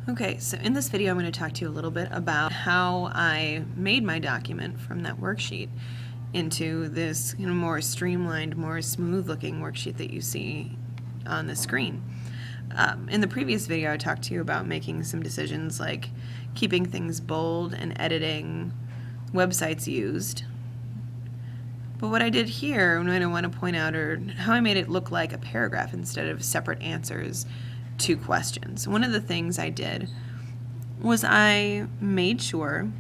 Okay, so in this video I'm going to talk to you a little bit about how I made my document from that worksheet into this more streamlined, more smooth looking worksheet that you see on the screen. In the previous video I talked to you about making some decisions like keeping things bold and editing websites used. But what I did here, and what I want to point out, are how I made it look like a paragraph instead of separate answers to questions. One of the things I did was I made sure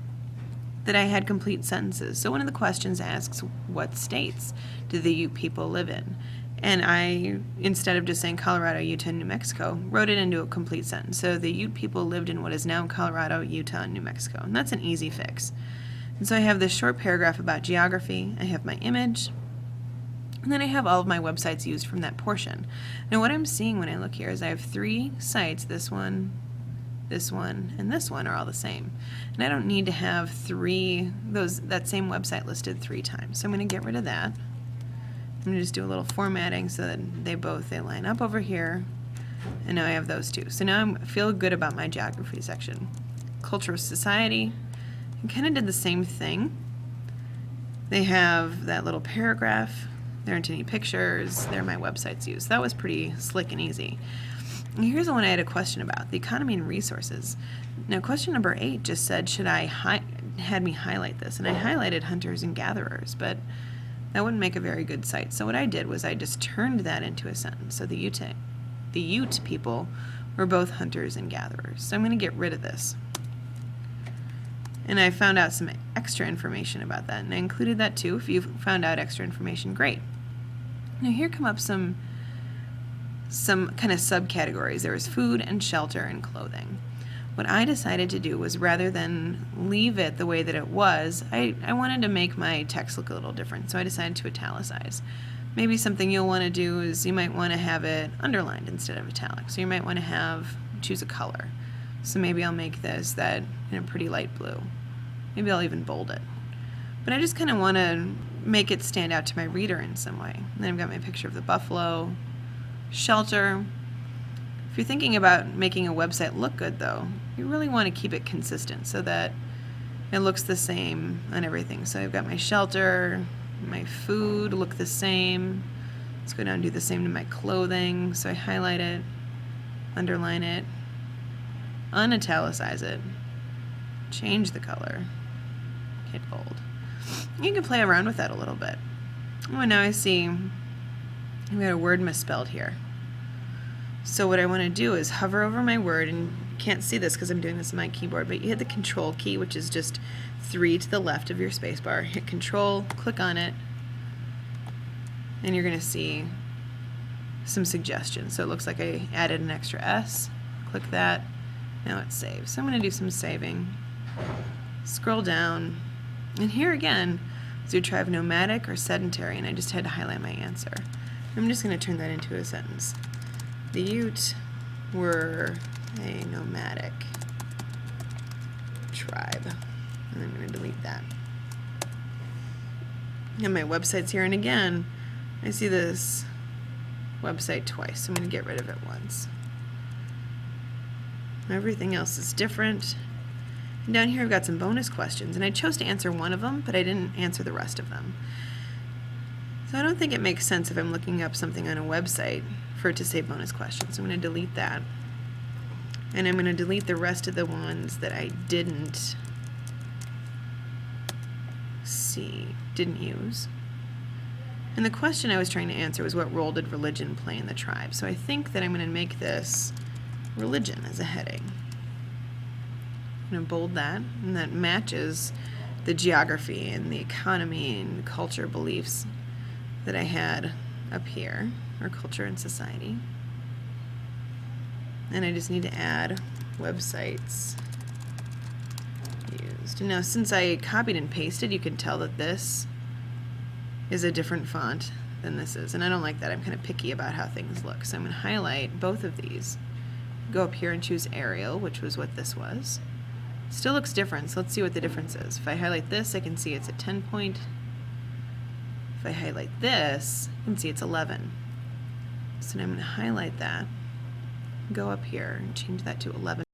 that I had complete sentences. So one of the questions asks, what states do the Ute people live in? And I, instead of just saying Colorado, Utah, New Mexico, wrote it into a complete sentence. So the Ute people lived in what is now Colorado, Utah, and New Mexico. And that's an easy fix. And so I have this short paragraph about geography. I have my image. And then I have all of my websites used from that portion. Now what I'm seeing when I look here is I have 3 sites, this one, and this one are all the same. And I don't need to have that same website listed 3 times. So I'm going to get rid of that. I'm going to just do a little formatting so that they line up over here. And now I have those 2. So now I feel good about my geography section. Culture of society, I kind of did the same thing. They have that little paragraph. There aren't any pictures. They're my websites used. That was pretty slick and easy. And here's the one I had a question about, the economy and resources. Now question number 8 just said, had me highlight this, and I highlighted hunters and gatherers, but that wouldn't make a very good site. So what I did was I just turned that into a sentence. So the Ute people were both hunters and gatherers. So I'm going to get rid of this. And I found out some extra information about that, and I included that too. If you found out extra information, great. Now here come up some kind of subcategories. There was food and shelter and clothing. What I decided to do was, rather than leave it the way that it was, I wanted to make my text look a little different, so I decided to italicize. Maybe something you'll want to do is you might want to have it underlined instead of italic. So you might want to choose a color. So maybe I'll make this that in a pretty light blue. Maybe I'll even bold it. But I just kind of want to make it stand out to my reader in some way. And then I've got my picture of the buffalo, shelter. If you're thinking about making a website look good though, you really want to keep it consistent so that it looks the same on everything. So I've got my shelter, my food look the same. Let's go down and do the same to my clothing. So I highlight it, underline it, unitalicize it, change the color, hit bold. You can play around with that a little bit. Oh, now I see I've got a word misspelled here. So what I want to do is hover over my word, and you can't see this because I'm doing this on my keyboard, but you hit the Control key, which is just 3 to the left of your spacebar. Hit Control, click on it, and you're going to see some suggestions. So it looks like I added an extra S. Click that. Now it saves. So I'm going to do some saving. Scroll down, and here again, is your tribe nomadic or sedentary? And I just had to highlight my answer. I'm just going to turn that into a sentence. The Ute were a nomadic tribe. And I'm going to delete that. And my website's here, and again, I see this website twice, so I'm going to get rid of it once. Everything else is different. And down here I've got some bonus questions, and I chose to answer one of them, but I didn't answer the rest of them. So I don't think it makes sense if I'm looking up something on a website for it to say bonus questions. So I'm going to delete that. And I'm going to delete the rest of the ones that I didn't use. And the question I was trying to answer was, what role did religion play in the tribe? So I think that I'm going to make this religion as a heading. I'm going to bold that, and that matches the geography and the economy and culture beliefs that I had up here, or culture and society. And I just need to add websites used. And now since I copied and pasted, you can tell that this is a different font than this is, and I don't like that. I'm kind of picky about how things look. So I'm going to highlight both of these, go up here and choose Arial, which was what this was. Still looks different, so let's see what the difference is. If I highlight this, I can see it's a 10 point. If I highlight this, I can see it's 11. So now I'm going to highlight that, go up here and change that to 11.